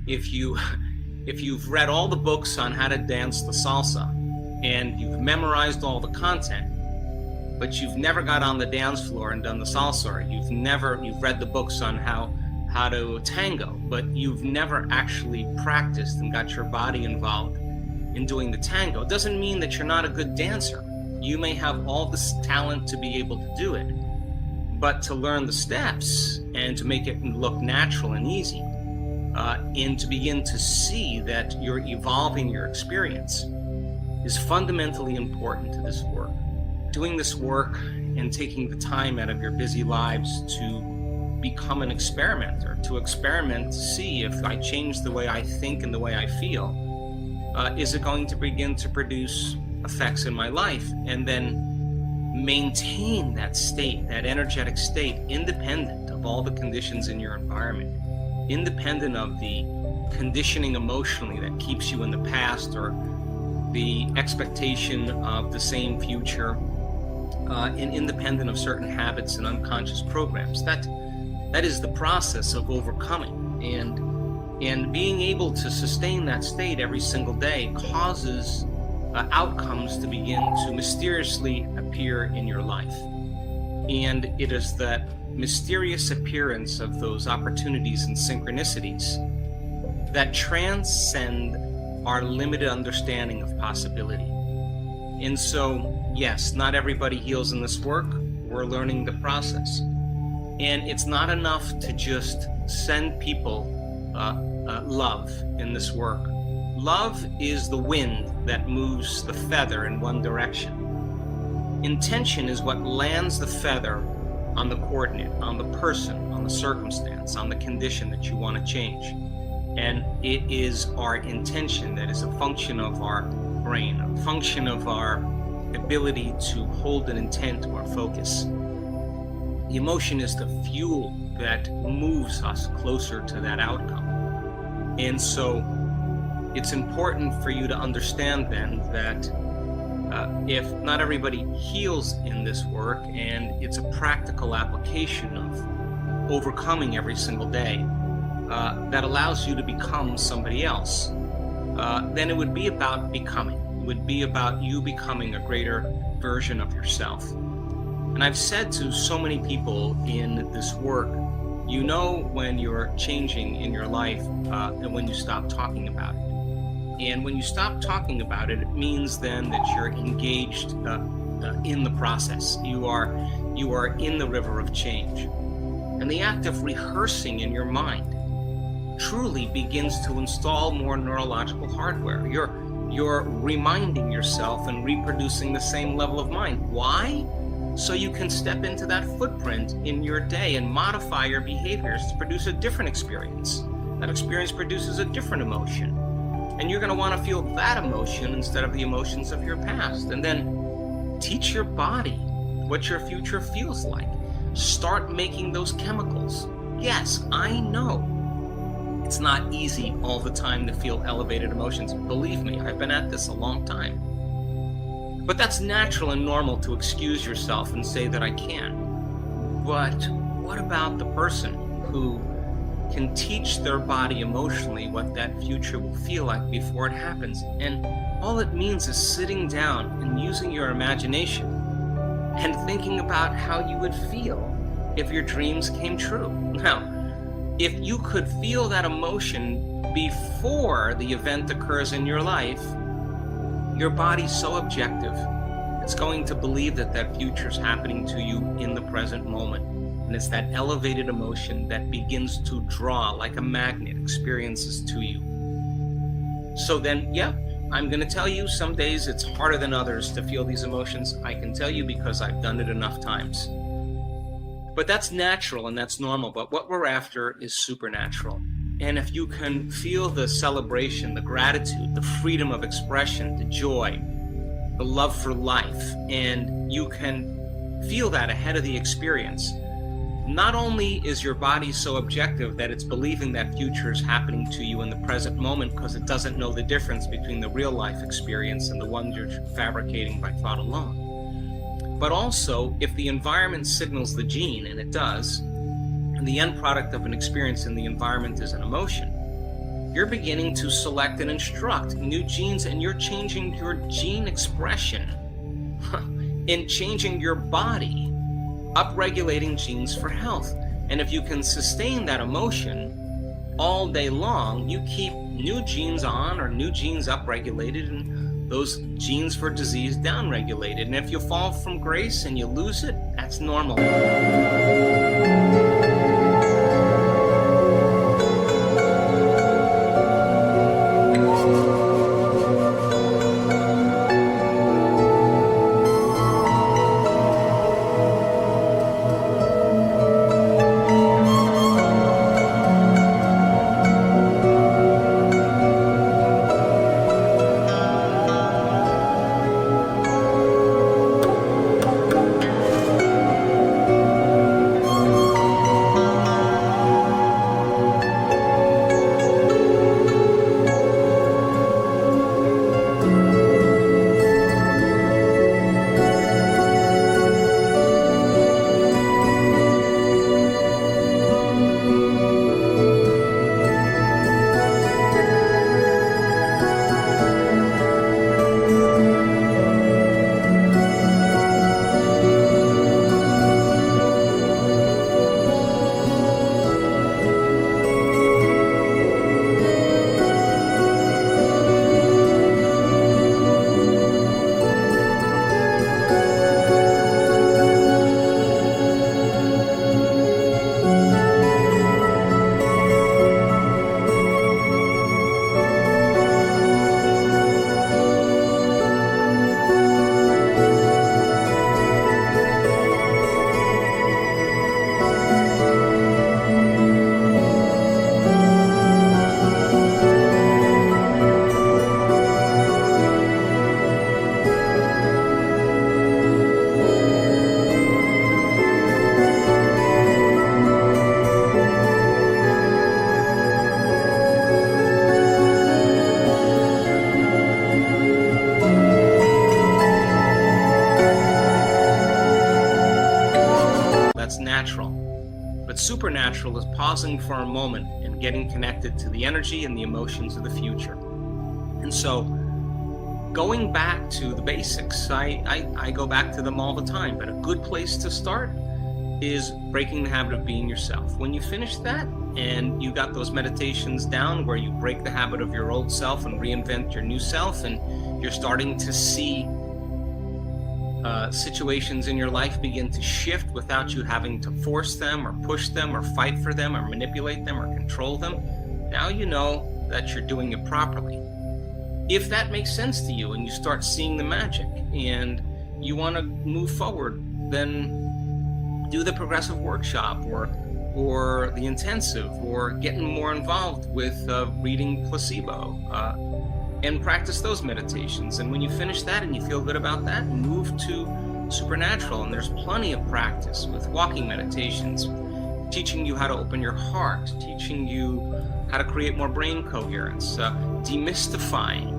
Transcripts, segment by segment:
if you've read all the books on how to dance the salsa and you've memorized all the content, but you've never got on the dance floor and done the salsa, or you've read the books on how to tango, but you've never actually practiced and got your body involved in doing the tango, it doesn't mean that you're not a good dancer. You may have all this talent to be able to do it, but to learn the steps and to make it look natural and easy, and to begin to see that you're evolving your experience is fundamentally important to this work. Doing this work and taking the time out of your busy lives to become an experimenter, to experiment to see if I change the way I think and the way I feel, is it going to begin to produce effects in my life, and then maintain that state, that energetic state, independent of all the conditions in your environment, independent of the conditioning emotionally that keeps you in the past or the expectation of the same future, and independent of certain habits and unconscious programs. That is the process of overcoming, and being able to sustain that state every single day causes outcomes to begin to mysteriously appear in your life. And it is that mysterious appearance of those opportunities and synchronicities that transcend our limited understanding of possibility. And so, yes, not everybody heals in this work. We're learning the process. And it's not enough to just send people love in this work. Love is the wind that moves the feather in one direction. Intention is what lands the feather on the coordinate, on the person, on the circumstance, on the condition that you want to change. And it is our intention that is a function of our brain, a function of our ability to hold an intent or focus. The emotion is the fuel that moves us closer to that outcome. And so it's important for you to understand then that if not everybody heals in this work, and it's a practical application of overcoming every single day that allows you to become somebody else, then it would be about becoming. It would be about you becoming a greater version of yourself. And I've said to so many people in this work, you know when you're changing in your life and when you stop talking about it. And when you stop talking about it, it means then that you're engaged in the process. You are in the river of change. And the act of rehearsing in your mind truly begins to install more neurological hardware. You're reminding yourself and reproducing the same level of mind. Why? So you can step into that footprint in your day and modify your behaviors to produce a different experience. That experience produces a different emotion. And you're going to want to feel that emotion instead of the emotions of your past. And then teach your body what your future feels like. Start making those chemicals. Yes, I know it's not easy all the time to feel elevated emotions. Believe me, I've been at this a long time. But that's natural and normal to excuse yourself and say that I can't. But what about the person who can teach their body emotionally what that future will feel like before it happens? And all it means is sitting down and using your imagination and thinking about how you would feel if your dreams came true. Now, if you could feel that emotion before the event occurs in your life, your body's so objective, it's going to believe that that future is happening to you in the present moment. And it's that elevated emotion that begins to draw like a magnet experiences to you. So then, yeah, I'm going to tell you some days it's harder than others to feel these emotions. I can tell you because I've done it enough times. But that's natural and that's normal. But what we're after is supernatural. And if you can feel the celebration, the gratitude, the freedom of expression, the joy, the love for life, and you can feel that ahead of the experience, not only is your body so objective that it's believing that future is happening to you in the present moment because it doesn't know the difference between the real life experience and the one you're fabricating by thought alone. But also, if the environment signals the gene, and it does, and the end product of an experience in the environment is an emotion, you're beginning to select and instruct new genes, and you're changing your gene expression and changing your body, upregulating genes for health. And if you can sustain that emotion all day long, you keep new genes on or new genes upregulated, and those genes for disease downregulated. And if you fall from grace and you lose it, that's normal. That's natural. But supernatural is pausing for a moment and getting connected to the energy and the emotions of the future. And so going back to the basics, I go back to them all the time, but a good place to start is breaking the habit of being yourself. When you finish that and you got those meditations down where you break the habit of your old self and reinvent your new self, and you're starting to see situations in your life begin to shift without you having to force them or push them or fight for them or manipulate them or control them, now you know that you're doing it properly. If that makes sense to you and you start seeing the magic and you want to move forward, then do the progressive workshop or the intensive, or getting more involved with reading placebo, and practice those meditations. And when you finish that and you feel good about that, move to supernatural. And there's plenty of practice with walking meditations, teaching you how to open your heart, teaching you how to create more brain coherence, demystifying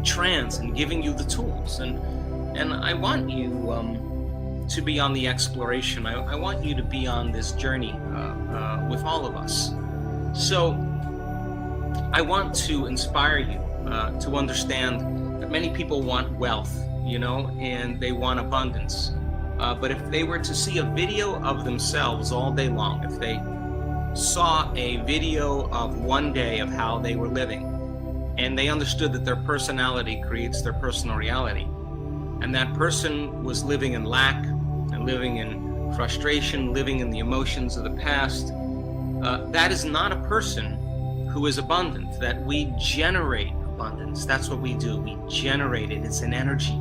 trance and giving you the tools. And I want you to be on the exploration. I want you to be on this journey with all of us. So I want to inspire you to understand that many people want wealth, and they want abundance. But if they were to see a video of themselves all day long, if they saw a video of one day of how they were living, and they understood that their personality creates their personal reality, and that person was living in lack and living in frustration, living in the emotions of the past, that is not a person who is abundant. That we generate abundance. That's what we do. We generate it. It's an energy.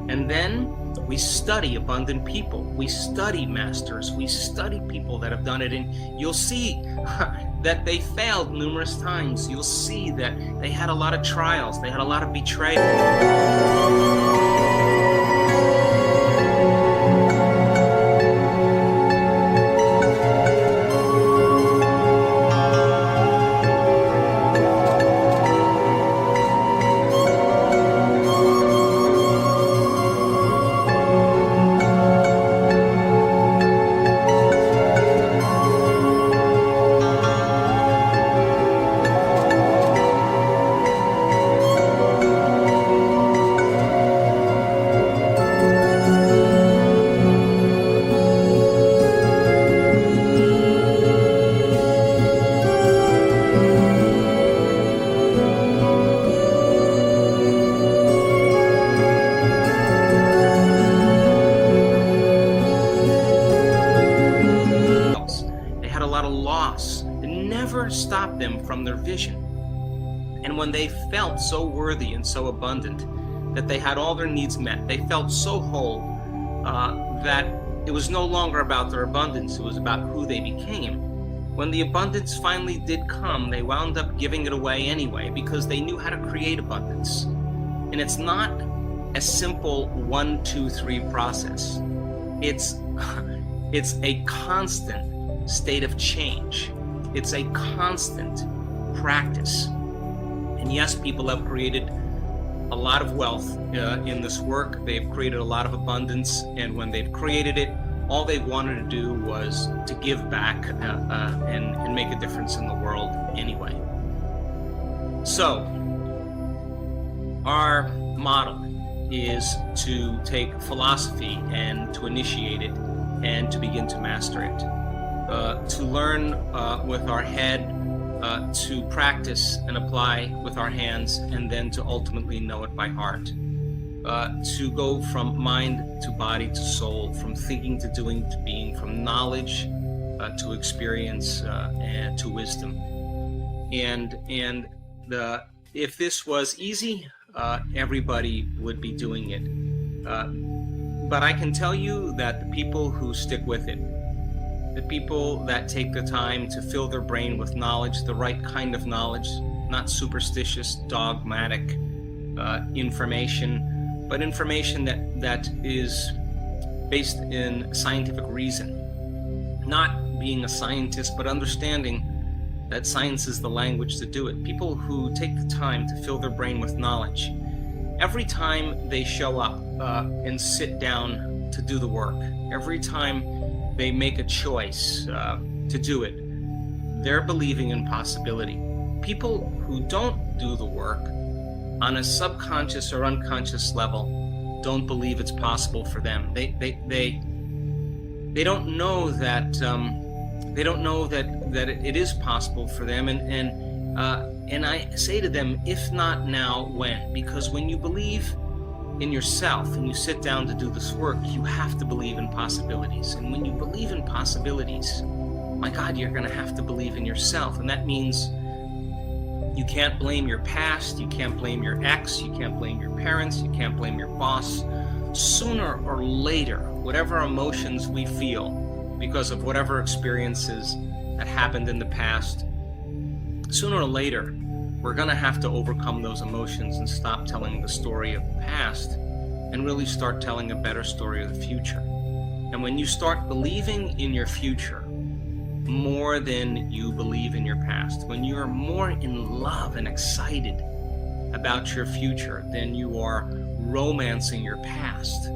And then we study abundant people. We study masters. We study people that have done it. And you'll see that they failed numerous times. You'll see that they had a lot of trials. They had a lot of betrayal. stop them from their vision. And when they felt so worthy and so abundant that they had all their needs met, they felt so whole that it was no longer about their abundance, it was about who they became. When the abundance finally did come, they wound up giving it away anyway because they knew how to create abundance. And it's not a simple 1, 2, 3 process. It's a constant state of change. It's a constant practice. And yes, people have created a lot of wealth in this work. They've created a lot of abundance, and when they've created it, all they wanted to do was to give back and make a difference in the world anyway. So, our model is to take philosophy and to initiate it and to begin to master it. To learn with our head, to practice and apply with our hands, and then to ultimately know it by heart. To go from mind to body to soul, from thinking to doing to being, from knowledge to experience and to wisdom. And if this was easy, everybody would be doing it. But I can tell you that the people who stick with it, the people that take the time to fill their brain with knowledge, the right kind of knowledge, not superstitious, dogmatic information, but information that is based in scientific reason. Not being a scientist, but understanding that science is the language to do it. People who take the time to fill their brain with knowledge, every time they show up and sit down to do the work, every time they make a choice to do it, they're believing in possibility. People who don't do the work on a subconscious or unconscious level don't believe it's possible for them. They don't know that it is possible for them, and I say to them, if not now, when? Because when you believe in yourself and you sit down to do this work, you have to believe in possibilities. And when you believe in possibilities, my God, you're going to have to believe in yourself. And that means you can't blame your past, you can't blame your ex, you can't blame your parents, you can't blame your boss. Sooner or later, whatever emotions we feel because of whatever experiences that happened in the past, sooner or later, we're going to have to overcome those emotions and stop telling the story of the past and really start telling a better story of the future. And when you start believing in your future more than you believe in your past, when you're more in love and excited about your future than you are romancing your past,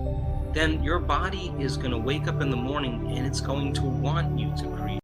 then your body is going to wake up in the morning and it's going to want you to create.